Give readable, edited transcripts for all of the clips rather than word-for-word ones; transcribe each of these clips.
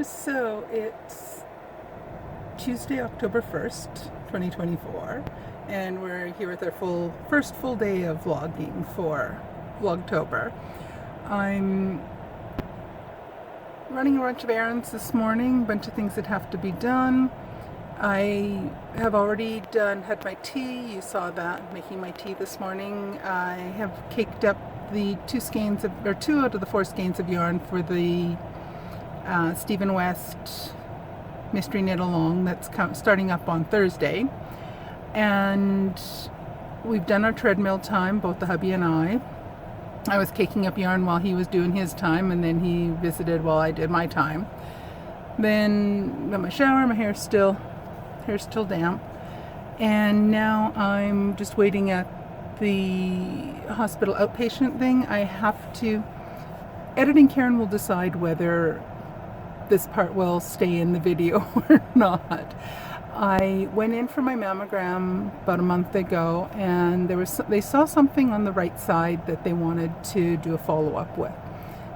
So it's Tuesday, October 1st, 2024, and we're here with our first full day of vlogging for Vlogtober. I'm running a bunch of errands this morning, a bunch of things that have to be done. I have already had my tea. You saw that, making my tea this morning. I have caked up the two out of the four skeins of yarn for the Stephen West Mystery Knit Along that's starting up on Thursday. And we've done our treadmill time, both the hubby and I. I was caking up yarn while he was doing his time, and then he visited while I did my time. Then got my shower, my hair's still damp. And now I'm just waiting at the hospital outpatient thing. Editing Karen will decide whether this part will stay in the video or not. I went in for my mammogram about a month ago, and they saw something on the right side that they wanted to do a follow-up with.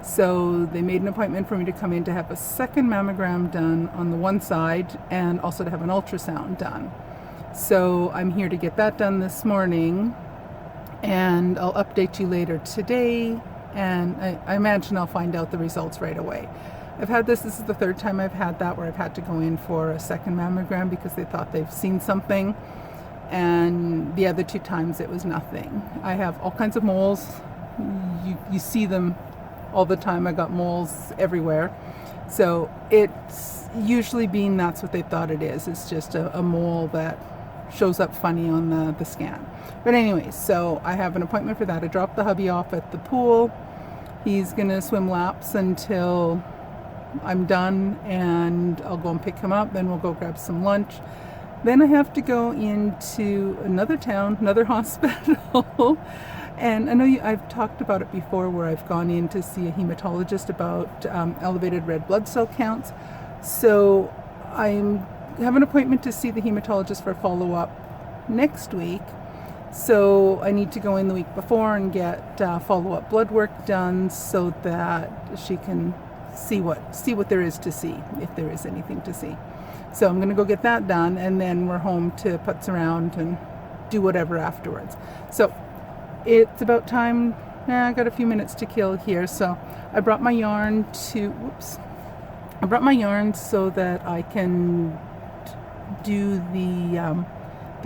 So they made an appointment for me to come in to have a second mammogram done on the one side and also to have an ultrasound done. So I'm here to get that done this morning, and I'll update you later today, and I imagine I'll find out the results right away. This is the third time I've had that, where I've had to go in for a second mammogram because they thought they've seen something, and the other two times it was nothing. I have all kinds of moles. You see them all the time. I got moles everywhere. So it's usually that's what they thought it is. It's just a mole that shows up funny on the scan. But anyway, so I have an appointment for that. I dropped the hubby off at the pool. He's gonna swim laps until I'm done, and I'll go and pick him up. Then we'll go grab some lunch. Then I have to go into another town, another hospital. And I know I've talked about it before, where I've gone in to see a hematologist about elevated red blood cell counts. So I have an appointment to see the hematologist for follow-up next week. So I need to go in the week before and get follow-up blood work done so that she can see what there is to see, if there is anything to see. So I'm going to go get that done, and then we're home to putz around and do whatever afterwards. So it's about time. I got a few minutes to kill here, so I brought my yarn so that I can do the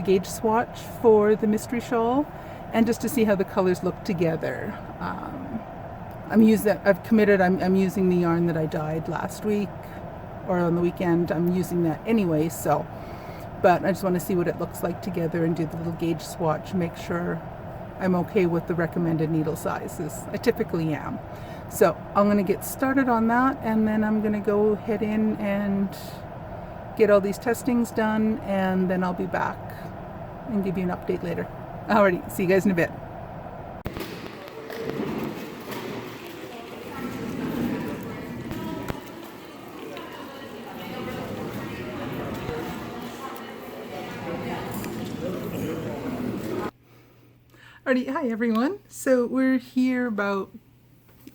gauge swatch for the mystery shawl, and just to see how the colors look together. I'm using the yarn that I dyed last week, or on the weekend. I'm using that anyway, but I just want to see what it looks like together and do the little gauge swatch, make sure I'm okay with the recommended needle sizes. I typically am. So I'm going to get started on that, and then I'm going to go head in and get all these testings done, and then I'll be back and give you an update later. Alrighty, see you guys in a bit. Alrighty, hi everyone. So we're here about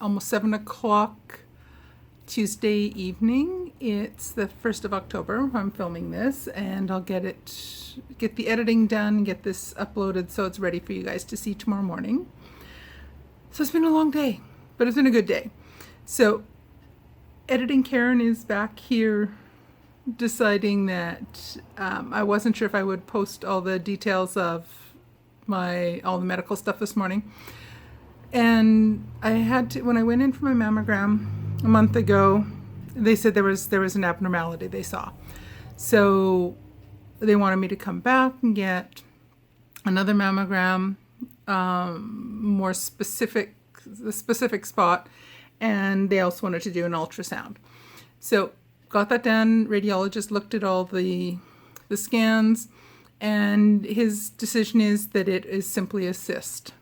almost 7 o'clock Tuesday evening. It's the 1st of October. I'm filming this, and I'll get the editing done, get this uploaded so it's ready for you guys to see tomorrow morning. So it's been a long day, but it's been a good day. So editing Karen is back here deciding that I wasn't sure if I would post all the details of all the medical stuff this morning. And I had to, when I went in for my mammogram a month ago, they said there was an abnormality they saw. So they wanted me to come back and get another mammogram, the specific spot, and they also wanted to do an ultrasound. So got that done. Radiologist looked at all the scans, and his decision is that it is simply a cyst.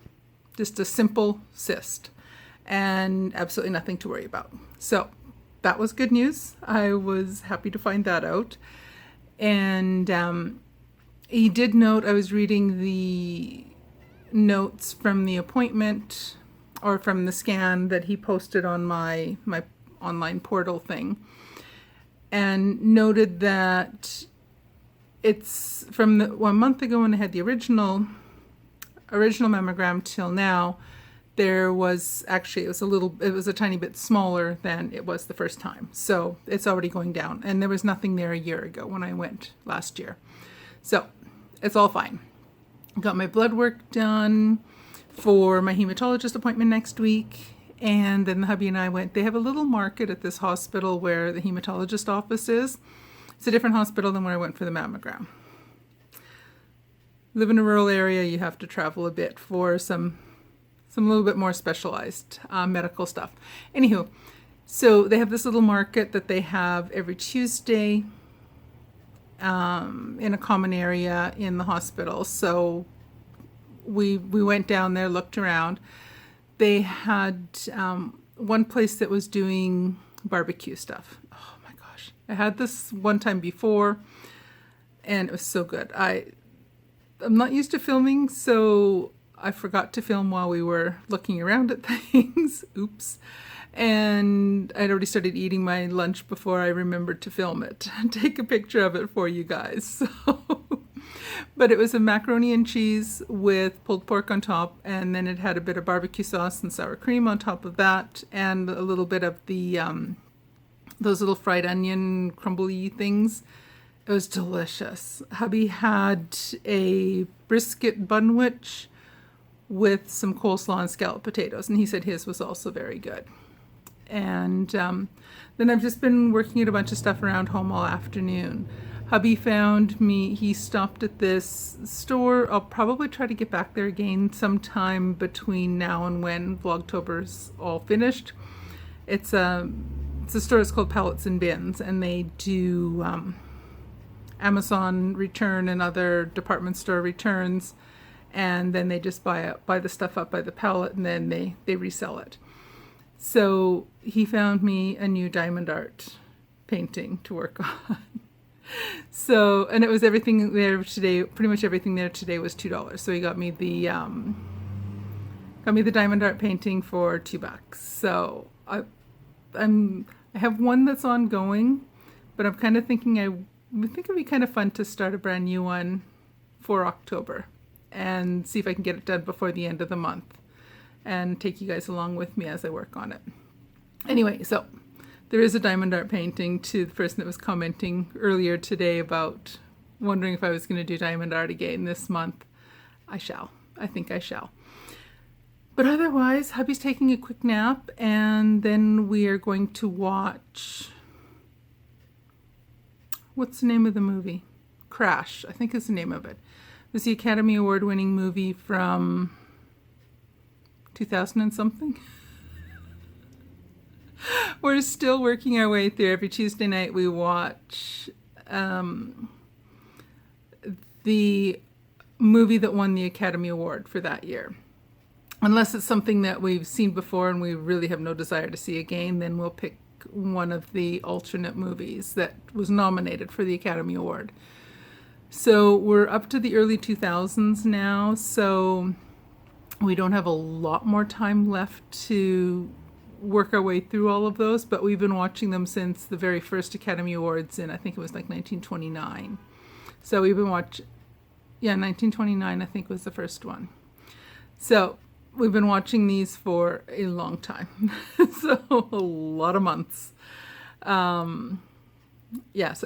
Just a simple cyst, and absolutely nothing to worry about. So that was good news. I was happy to find that out. And he did note, I was reading the notes from the appointment, or from the scan that he posted on my online portal thing. and noted that it's from the 1 month ago when I had the original mammogram till now, there was actually, it was a tiny bit smaller than it was the first time. So it's already going down, and there was nothing there a year ago when I went last year. So it's all fine. Got my blood work done for my hematologist appointment next week. And then the hubby and I went, they have a little market at this hospital where the hematologist office is. It's a different hospital than where I went for the mammogram. Live in a rural area, you have to travel a bit for some little bit more specialized medical stuff. Anywho, so they have this little market that they have every Tuesday in a common area in the hospital. So we went down there, looked around. They had one place that was doing barbecue stuff. Oh my gosh. I had this one time before, and it was so good. I'm not used to filming, so I forgot to film while we were looking around at things. Oops. And I'd already started eating my lunch before I remembered to film it and take a picture of it for you guys. So, but it was a macaroni and cheese with pulled pork on top, and then it had a bit of barbecue sauce and sour cream on top of that, and a little bit of the those little fried onion crumbly things. It was delicious. Hubby had a brisket bunwich with some coleslaw and scalloped potatoes, and he said his was also very good. And then I've just been working at a bunch of stuff around home all afternoon. Hubby found me, he stopped at this store. I'll probably try to get back there again sometime between now and when Vlogtober's all finished. It's a store, it's called Pallets and Bins, and they do Amazon return and other department store returns, and then they just buy the stuff up by the pallet, and then they resell it. So he found me a new diamond art painting to work on. So, and it was everything there today, pretty much everything there today was $2. So he got me the diamond art painting for $2. So I have one that's ongoing, but I'm kind of thinking I think it'd be kind of fun to start a brand new one for October and see if I can get it done before the end of the month and take you guys along with me as I work on it. Anyway, so there is a diamond art painting. To the person that was commenting earlier today about wondering if I was going to do diamond art again this month. I shall. I think I shall. But otherwise, hubby's taking a quick nap, and then we are going to watch, what's the name of the movie? Crash, I think is the name of it. It was the Academy Award winning movie from 2000 and something. We're still working our way through. Every Tuesday night we watch the movie that won the Academy Award for that year. Unless it's something that we've seen before and we really have no desire to see again, then we'll pick one of the alternate movies that was nominated for the Academy Award. So we're up to the early 2000s now, so we don't have a lot more time left to work our way through all of those, but we've been watching them since the very first Academy Awards in, I think it was like 1929. So we've been 1929 I think was the first one. So we've been watching these for a long time. So a lot of months. So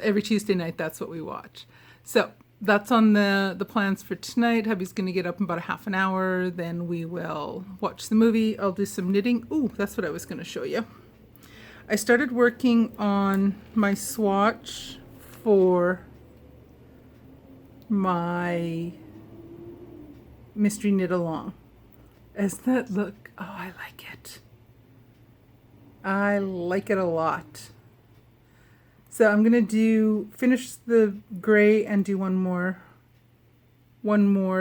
every Tuesday night that's what we watch. So that's on the plans for tonight. Hubby's going to get up in about a half an hour. Then we will watch the movie. I'll do some knitting. Ooh, that's what I was going to show you. I started working on my swatch for my mystery knit along. As that look, oh, I like it. I like it a lot. So I'm gonna finish the gray and do one more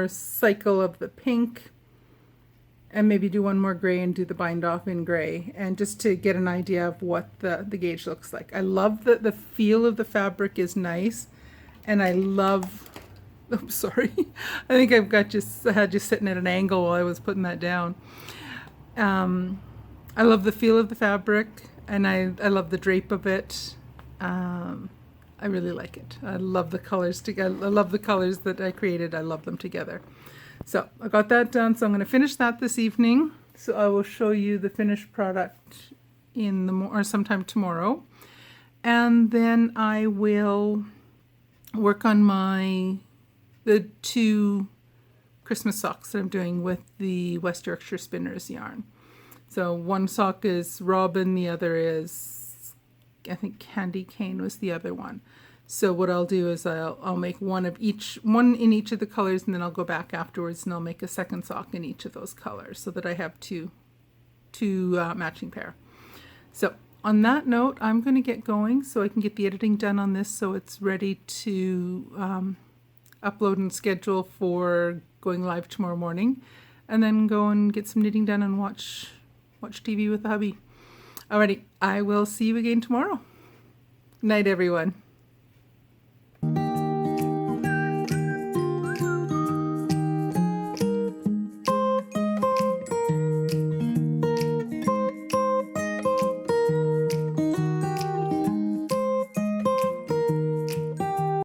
cycle of the pink, and maybe do one more gray and do the bind off in gray, and just to get an idea of what the gauge looks like. I love that the feel of the fabric is nice, and I love, oh sorry, I think I had you sitting at an angle while I was putting that down. I love the feel of the fabric, and I love the drape of it. I really like it. I love the colors together. I love the colors that I created. I love them together. So I got that done. So I'm going to finish that this evening. So I will show you the finished product or sometime tomorrow. And then I will work on the 2 Christmas socks that I'm doing with the West Yorkshire Spinners yarn. So one sock is Robin, the other is, I think, Candy Cane was the other one. So what I'll do is I'll make one in each of the colors, and then I'll go back afterwards and I'll make a second sock in each of those colors so that I have two matching pair. So on that note, I'm going to get going so I can get the editing done on this so it's ready to upload and schedule for going live tomorrow morning, and then go and get some knitting done and watch TV with the hubby. Alrighty, I will see you again tomorrow. Night, everyone.